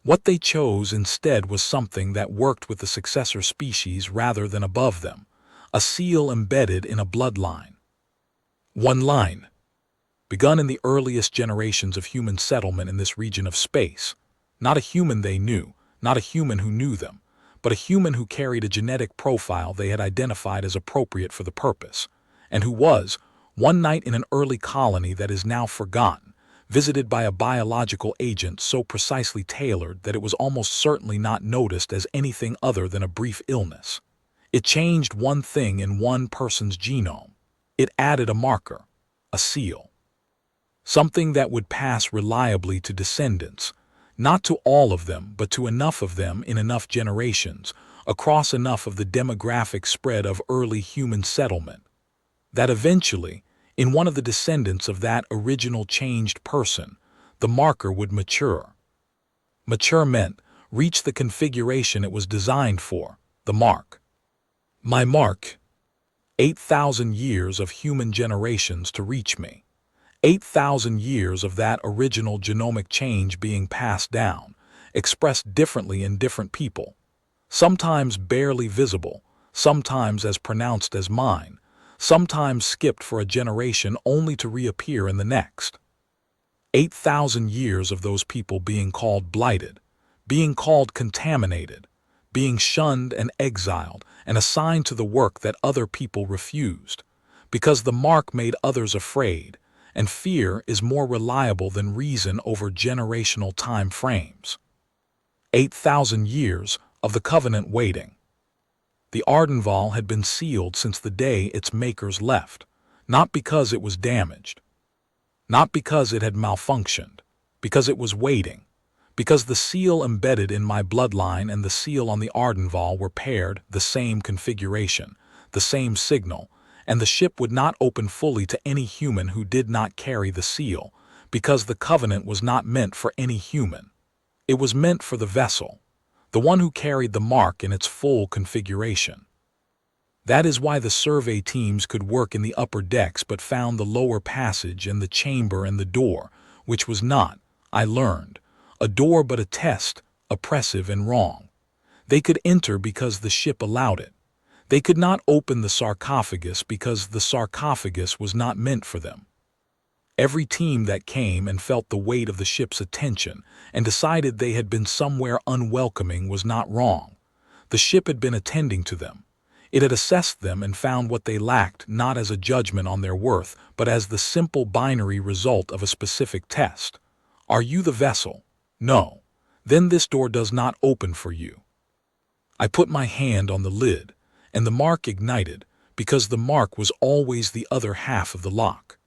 What they chose instead was something that worked with the successor species rather than above them, a seal embedded in a bloodline. One line, begun in the earliest generations of human settlement in this region of space. Not a human they knew, not a human who knew them, but a human who carried a genetic profile they had identified as appropriate for the purpose, and who was, one night in an early colony that is now forgotten, visited by a biological agent so precisely tailored that it was almost certainly not noticed as anything other than a brief illness. It changed one thing in one person's genome. It added a marker, a seal. Something that would pass reliably to descendants, not to all of them, but to enough of them in enough generations, across enough of the demographic spread of early human settlement, that eventually, in one of the descendants of that original changed person, the marker would mature. Mature meant reach the configuration it was designed for, the mark. My mark. 8,000 years of human generations to reach me. 8,000 years of that original genomic change being passed down, expressed differently in different people, sometimes barely visible, sometimes as pronounced as mine, sometimes skipped for a generation only to reappear in the next. 8,000 years of those people being called blighted, being called contaminated, being shunned and exiled and assigned to the work that other people refused, because the mark made others afraid, and fear is more reliable than reason over generational time frames. 8,000 years of the Covenant waiting. The Ardenval had been sealed since the day its makers left, not because it was damaged, not because it had malfunctioned, because it was waiting, because the seal embedded in my bloodline and the seal on the Ardenval were paired, the same configuration, the same signal, and the ship would not open fully to any human who did not carry the seal, because the Covenant was not meant for any human. It was meant for the vessel, the one who carried the mark in its full configuration. That is why the survey teams could work in the upper decks but found the lower passage and the chamber and the door, which was not, I learned, a door but a test, oppressive and wrong. They could enter because the ship allowed it. They could not open the sarcophagus because the sarcophagus was not meant for them. Every team that came and felt the weight of the ship's attention and decided they had been somewhere unwelcoming was not wrong. The ship had been attending to them. It had assessed them and found what they lacked not as a judgment on their worth, but as the simple binary result of a specific test. Are you the vessel? No. Then this door does not open for you. I put my hand on the lid, and the mark ignited, because the mark was always the other half of the lock.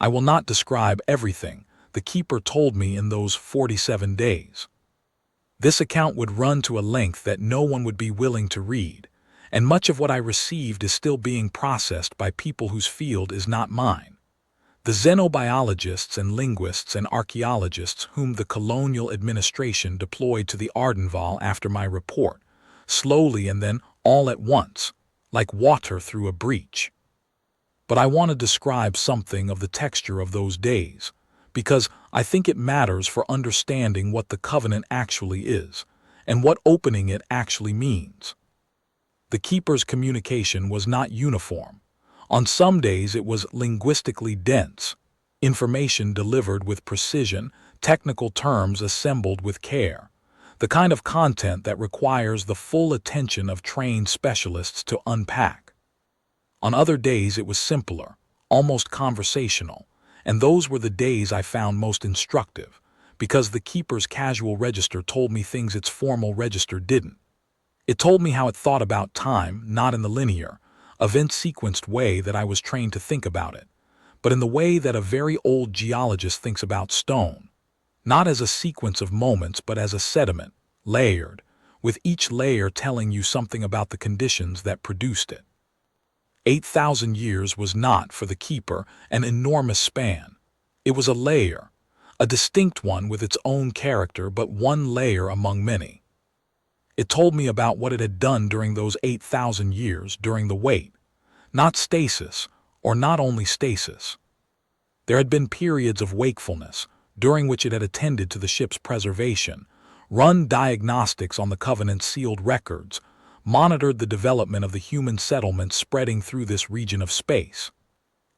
I will not describe everything the Keeper told me in those 47 days. This account would run to a length that no one would be willing to read, and much of what I received is still being processed by people whose field is not mine. The xenobiologists and linguists and archaeologists whom the colonial administration deployed to the Ardenval after my report, slowly and then all at once, like water through a breach. But I want to describe something of the texture of those days, because I think it matters for understanding what the Covenant actually is, and what opening it actually means. The Keeper's communication was not uniform. On some days it was linguistically dense. information delivered with precision, technical terms assembled with care, the kind of content that requires the full attention of trained specialists to unpack. On other days it was simpler, almost conversational, and those were the days I found most instructive, because the keeper's casual register told me things its formal register didn't. It told me how it thought about time, not in the linear, event-sequenced way that I was trained to think about it, but in the way that a very old geologist thinks about stone, not as a sequence of moments but as a sediment, layered, with each layer telling you something about the conditions that produced it. 8,000 years was not, for the keeper, an enormous span. It was a layer, a distinct one with its own character, but one layer among many. It told me about what it had done during those 8,000 years, during the wait, not stasis, or not only stasis. There had been periods of wakefulness, during which it had attended to the ship's preservation, run diagnostics on the Covenant's sealed records, monitored the development of the human settlements spreading through this region of space.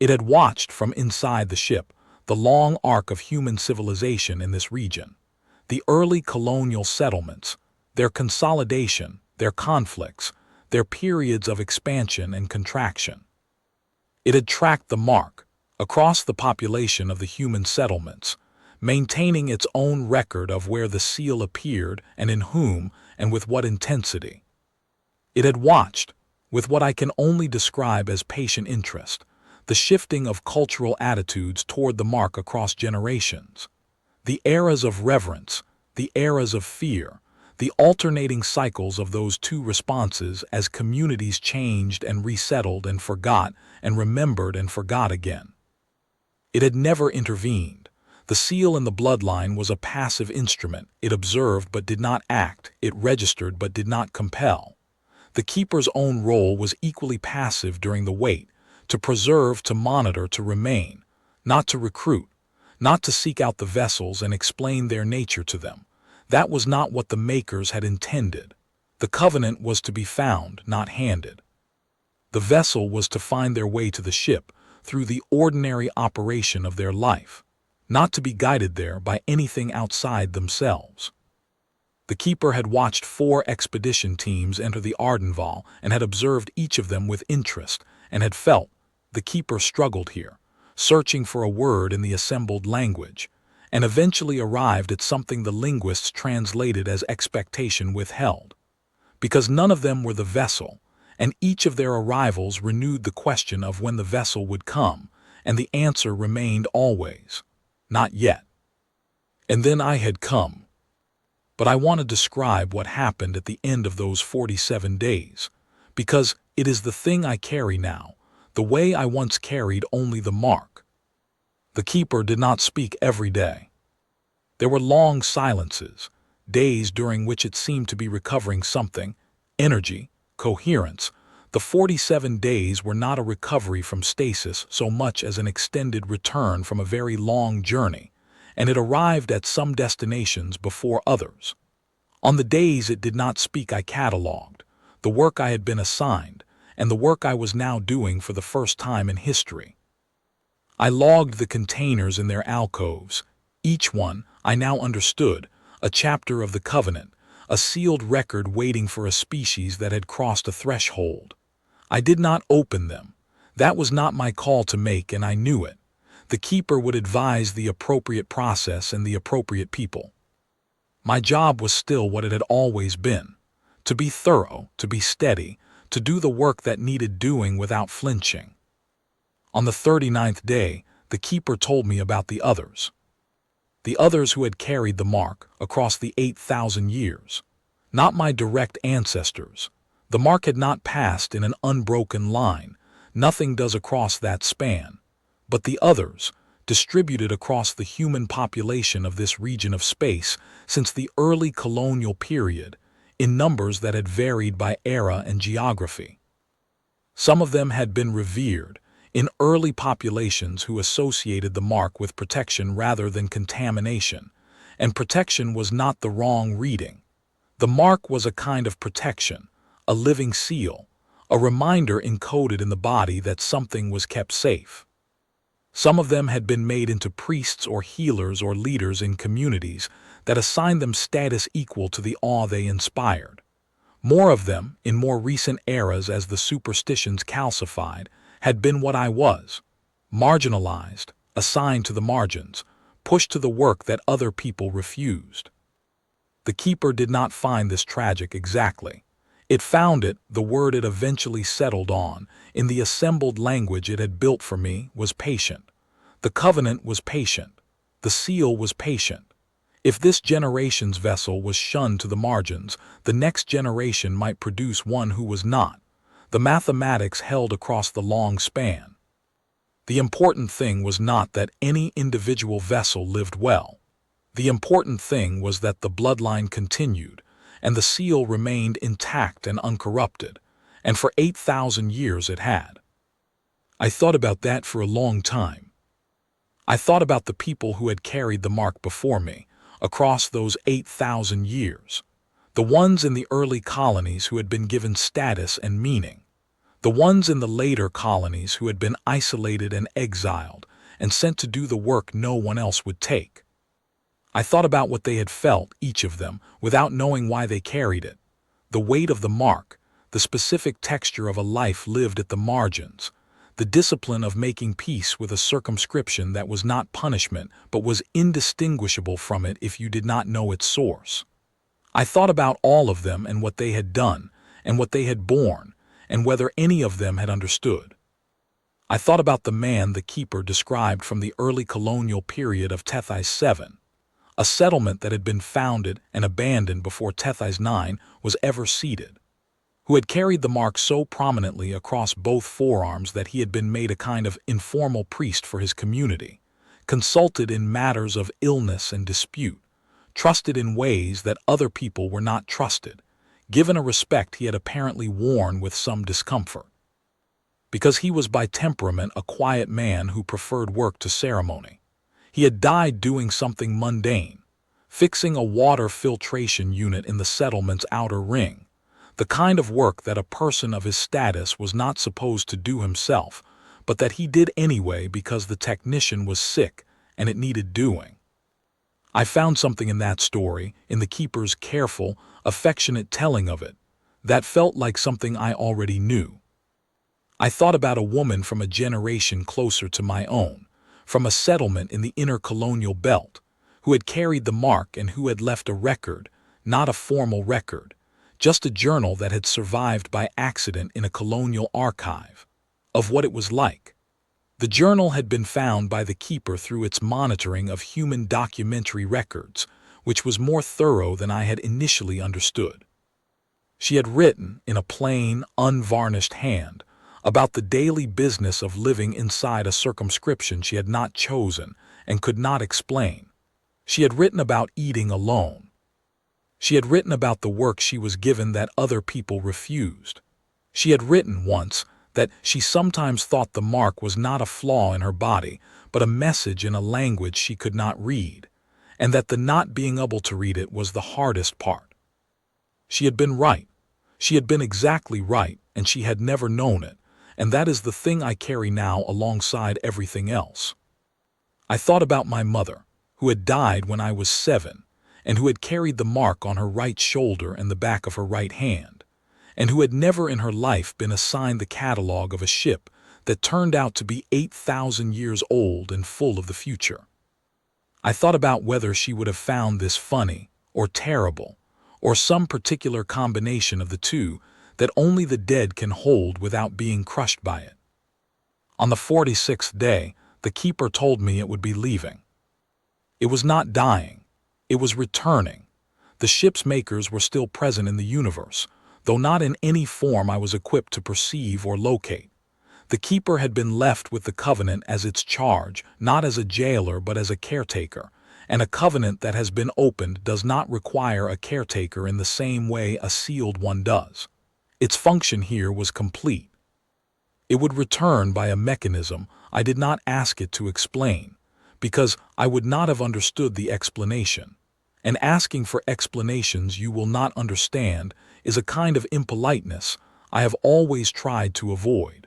It had watched from inside the ship the long arc of human civilization in this region, the early colonial settlements, their consolidation, their conflicts, their periods of expansion and contraction. It had tracked the mark across the population of the human settlements, maintaining its own record of where the seal appeared and in whom and with what intensity. It had watched, with what I can only describe as patient interest, the shifting of cultural attitudes toward the mark across generations, the eras of reverence, the eras of fear, the alternating cycles of those two responses as communities changed and resettled and forgot and remembered and forgot again. It had never intervened. The seal in the bloodline was a passive instrument. It observed but did not act. It registered but did not compel. The keeper's own role was equally passive during the wait, to preserve, to monitor, to remain, not to recruit, not to seek out the vessels and explain their nature to them. That was not what the makers had intended. The covenant was to be found, not handed. The vessel was to find their way to the ship through the ordinary operation of their life, not to be guided there by anything outside themselves. The keeper had watched 4 expedition teams enter the Ardenval and had observed each of them with interest and had felt the keeper struggled here, searching for a word in the assembled language, and eventually arrived at something the linguists translated as expectation withheld, because none of them were the vessel, and each of their arrivals renewed the question of when the vessel would come, and the answer remained always, not yet. And then I had come. But I want to describe what happened at the end of those 47 days, because it is the thing I carry now, the way I once carried only the mark. The keeper did not speak every day. There were long silences, days during which it seemed to be recovering something, energy, coherence. The 47 days were not a recovery from stasis so much as an extended return from a very long journey, and it arrived at some destinations before others. On the days it did not speak, I catalogued the work I had been assigned and the work I was now doing for the first time in history. I logged the containers in their alcoves, each one, I now understood, a chapter of the covenant, a sealed record waiting for a species that had crossed a threshold. I did not open them. That was not my call to make, and I knew it. The keeper would advise the appropriate process and the appropriate people. My job was still what it had always been, to be thorough, to be steady, to do the work that needed doing without flinching. On the 39th day, the keeper told me about the others who had carried the mark across the 8,000 years. Not my direct ancestors. The mark had not passed in an unbroken line. Nothing does across that span. But the others, distributed across the human population of this region of space since the early colonial period, in numbers that had varied by era and geography. Some of them had been revered in early populations who associated the mark with protection rather than contamination, and protection was not the wrong reading. The mark was a kind of protection, a living seal, a reminder encoded in the body that something was kept safe. Some of them had been made into priests or healers or leaders in communities that assigned them status equal to the awe they inspired. More of them, in more recent eras as the superstitions calcified, had been what I was: marginalized, assigned to the margins, pushed to the work that other people refused. The keeper did not find this tragic exactly. It found it, the word it eventually settled on, in the assembled language it had built for me, was patient. The covenant was patient. The seal was patient. If this generation's vessel was shunned to the margins, the next generation might produce one who was not. The mathematics held across the long span. The important thing was not that any individual vessel lived well. The important thing was that the bloodline continued, and the seal remained intact and uncorrupted, and for 8,000 years it had. I thought about that for a long time. I thought about the people who had carried the mark before me, across those 8,000 years. The ones in the early colonies who had been given status and meaning. The ones in the later colonies who had been isolated and exiled and sent to do the work no one else would take. I thought about what they had felt, each of them, without knowing why they carried it. The weight of the mark, the specific texture of a life lived at the margins, the discipline of making peace with a circumscription that was not punishment but was indistinguishable from it if you did not know its source. I thought about all of them and what they had done, and what they had borne, and whether any of them had understood. I thought about the man the keeper described from the early colonial period of Tethys 7, a settlement that had been founded and abandoned before Tethys 9 was ever seated, who had carried the mark so prominently across both forearms that he had been made a kind of informal priest for his community, consulted in matters of illness and dispute, trusted in ways that other people were not trusted, given a respect he had apparently worn with some discomfort. Because he was by temperament a quiet man who preferred work to ceremony. He had died doing something mundane, fixing a water filtration unit in the settlement's outer ring, the kind of work that a person of his status was not supposed to do himself, but that he did anyway because the technician was sick and it needed doing. I found something in that story, in the keeper's careful, affectionate telling of it, that felt like something I already knew. I thought about a woman from a generation closer to my own, from a settlement in the inner colonial belt, who had carried the mark and who had left a record, not a formal record, just a journal that had survived by accident in a colonial archive, of what it was like. The journal had been found by the keeper through its monitoring of human documentary records, which was more thorough than I had initially understood. She had written, in a plain, unvarnished hand, about the daily business of living inside a circumscription she had not chosen and could not explain. She had written about eating alone. She had written about the work she was given that other people refused. She had written once that she sometimes thought the mark was not a flaw in her body, but a message in a language she could not read, and that the not being able to read it was the hardest part. She had been right. She had been exactly right, and she had never known it, and that is the thing I carry now alongside everything else. I thought about my mother, who had died when I was 7, and who had carried the mark on her right shoulder and the back of her right hand, and who had never in her life been assigned the catalog of a ship that turned out to be 8,000 years old and full of the future. I thought about whether she would have found this funny or terrible, or some particular combination of the two that only the dead can hold without being crushed by it. On the 46th day, the keeper told me it would be leaving. It was not dying. It was returning. The ship's makers were still present in the universe, though not in any form I was equipped to perceive or locate. The keeper had been left with the covenant as its charge, not as a jailer but as a caretaker, and a covenant that has been opened does not require a caretaker in the same way a sealed one does. Its function here was complete. It would return by a mechanism I did not ask it to explain, because I would not have understood the explanation. And asking for explanations you will not understand is a kind of impoliteness I have always tried to avoid.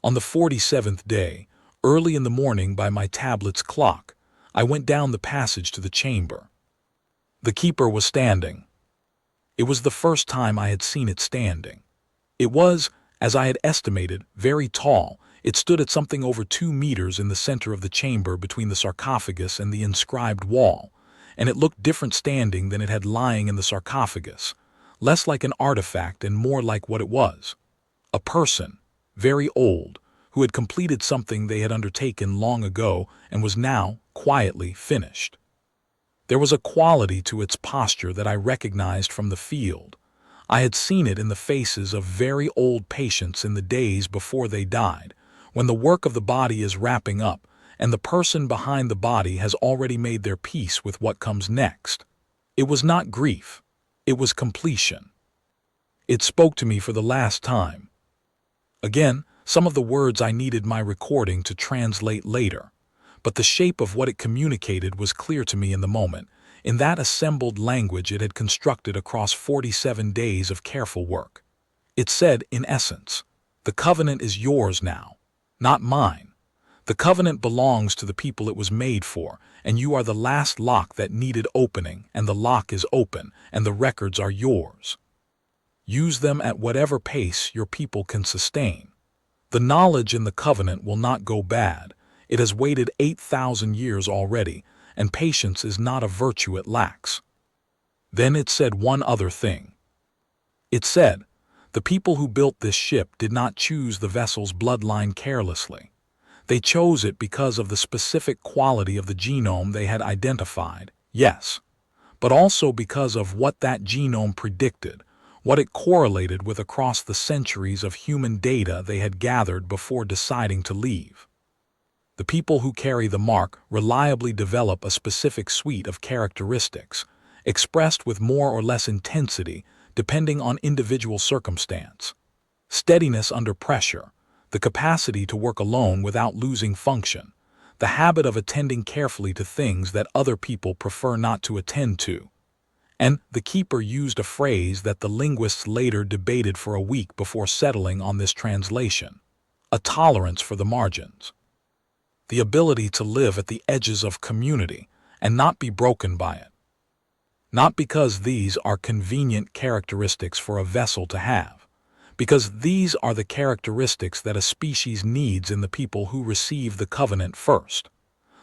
On the 47th day, Early in the morning, by my tablet's clock, I went down the passage to the chamber. The keeper was standing. It was the first time I had seen it standing. It was, as I had estimated, very tall. It stood at something over 2 meters in the center of the chamber between the sarcophagus and the inscribed wall, and it looked different standing than it had lying in the sarcophagus, less like an artifact and more like what it was. A person, very old, who had completed something they had undertaken long ago and was now, quietly, finished. There was a quality to its posture that I recognized from the field. I had seen it in the faces of very old patients in the days before they died, when the work of the body is wrapping up, and the person behind the body has already made their peace with what comes next. It was not grief. It was completion. It spoke to me for the last time. Again, some of the words I needed my recording to translate later, but the shape of what it communicated was clear to me in the moment, in that assembled language it had constructed across 47 days of careful work. It said, in essence, "The covenant is yours now, not mine. The covenant belongs to the people it was made for, and you are the last lock that needed opening, and the lock is open, and the records are yours. Use them at whatever pace your people can sustain. The knowledge in the covenant will not go bad. It has waited 8,000 years already, and patience is not a virtue it lacks." Then it said one other thing. It said, "The people who built this ship did not choose the vessel's bloodline carelessly. They chose it because of the specific quality of the genome they had identified, yes, but also because of what that genome predicted, what it correlated with across the centuries of human data they had gathered before deciding to leave. The people who carry the mark reliably develop a specific suite of characteristics, expressed with more or less intensity depending on individual circumstance. Steadiness under pressure, the capacity to work alone without losing function, the habit of attending carefully to things that other people prefer not to attend to." And the keeper used a phrase that the linguists later debated for a week before settling on this translation: a tolerance for the margins. The ability to live at the edges of community and not be broken by it. Not because these are convenient characteristics for a vessel to have, because these are the characteristics that a species needs in the people who receive the covenant first.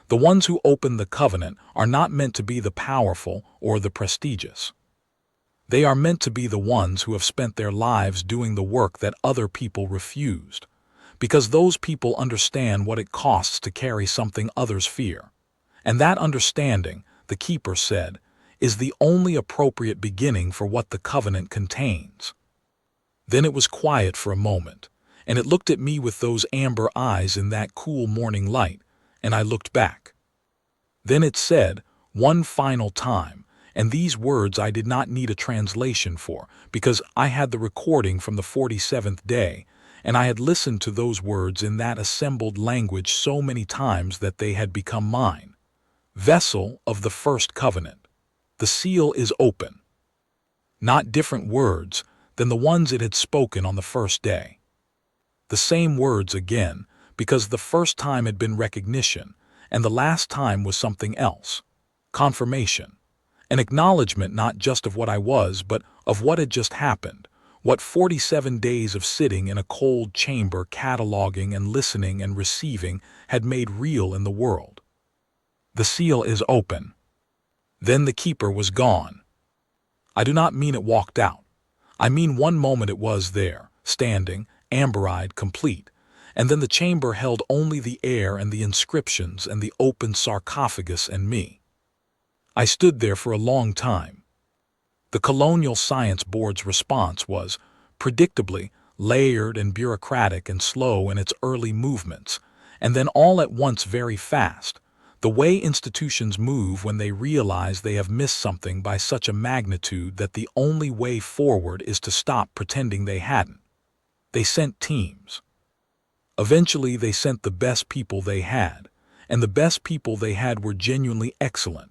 The ones who open the covenant are not meant to be the powerful or the prestigious. They are meant to be the ones who have spent their lives doing the work that other people refused, because those people understand what it costs to carry something others fear. And that understanding, the keeper said, is the only appropriate beginning for what the covenant contains. Then it was quiet for a moment, and it looked at me with those amber eyes in that cool morning light, and I looked back. Then it said, one final time, and these words I did not need a translation for, because I had the recording from the 47th day, and I had listened to those words in that assembled language so many times that they had become mine. Vessel of the first covenant. The seal is open. Not different words than the ones it had spoken on the first day. The same words again, because the first time had been recognition, and the last time was something else. Confirmation. An acknowledgement not just of what I was, but of what had just happened, what 47 days of sitting in a cold chamber cataloging and listening and receiving had made real in the world. The seal is open. Then the keeper was gone. I do not mean it walked out. I mean one moment it was there, standing, amber-eyed, complete, and then the chamber held only the air and the inscriptions and the open sarcophagus and me. I stood there for a long time. The Colonial Science Board's response was, predictably, layered and bureaucratic and slow in its early movements, and then all at once very fast, the way institutions move when they realize they have missed something by such a magnitude that the only way forward is to stop pretending they hadn't. They sent teams. Eventually they sent the best people they had, and the best people they had were genuinely excellent,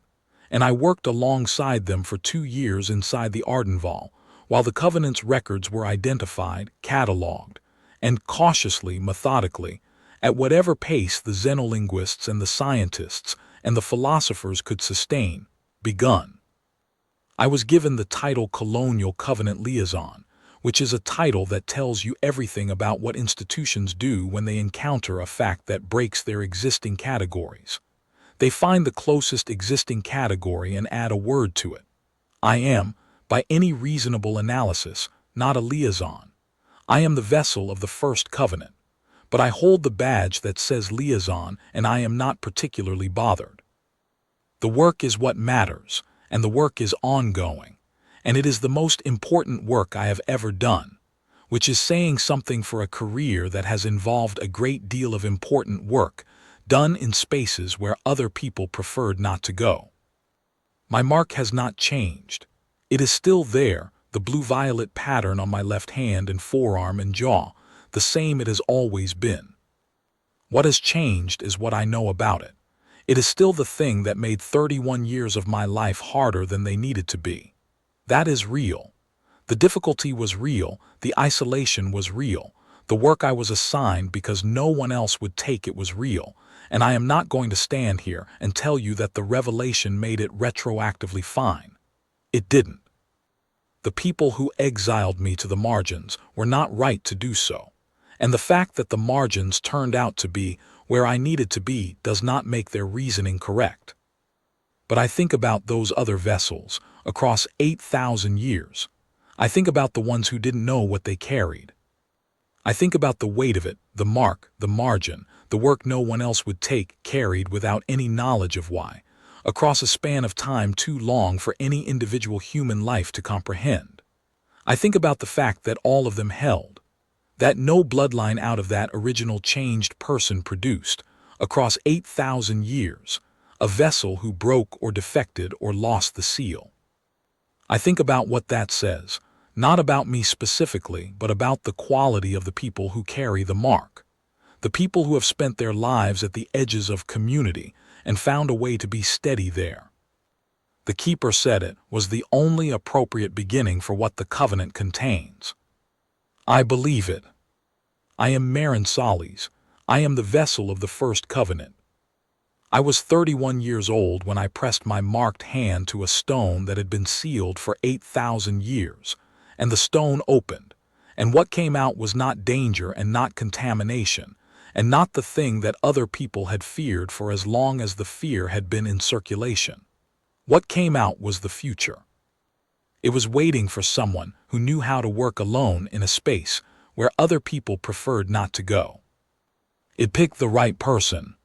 and I worked alongside them for 2 years inside the Ardenval, while the Covenant's records were identified, catalogued, and cautiously, methodically, at whatever pace the xenolinguists and the scientists and the philosophers could sustain, begun. I was given the title Colonial Covenant Liaison, which is a title that tells you everything about what institutions do when they encounter a fact that breaks their existing categories. They find the closest existing category and add a word to it. I am, by any reasonable analysis, not a liaison. I am the vessel of the first covenant, but I hold the badge that says liaison, and I am not particularly bothered. The work is what matters, and the work is ongoing, and it is the most important work I have ever done, which is saying something for a career that has involved a great deal of important work done in spaces where other people preferred not to go. My mark has not changed. It is still there, the blue-violet pattern on my left hand and forearm and jaw, the same it has always been. What has changed is what I know about it. It is still the thing that made 31 years of my life harder than they needed to be. That is real. The difficulty was real, the isolation was real, the work I was assigned because no one else would take it was real, and I am not going to stand here and tell you that the revelation made it retroactively fine. It didn't. The people who exiled me to the margins were not right to do so, and the fact that the margins turned out to be where I needed to be does not make their reasoning correct. But I think about those other vessels, across 8,000 years. I think about the ones who didn't know what they carried. I think about the weight of it, the mark, the margin, the work no one else would take, carried without any knowledge of why, across a span of time too long for any individual human life to comprehend. I think about the fact that all of them held, that no bloodline out of that original changed person produced, across 8,000 years, a vessel who broke or defected or lost the seal. I think about what that says, not about me specifically, but about the quality of the people who carry the mark, the people who have spent their lives at the edges of community and found a way to be steady there. The keeper said it was the only appropriate beginning for what the covenant contains. I believe it. I am Marin Solis. I am the vessel of the first covenant. I was 31 years old when I pressed my marked hand to a stone that had been sealed for 8,000 years, and the stone opened, and what came out was not danger and not contamination, and not the thing that other people had feared for as long as the fear had been in circulation. What came out was the future. It was waiting for someone who knew how to work alone in a space where other people preferred not to go. It picked the right person.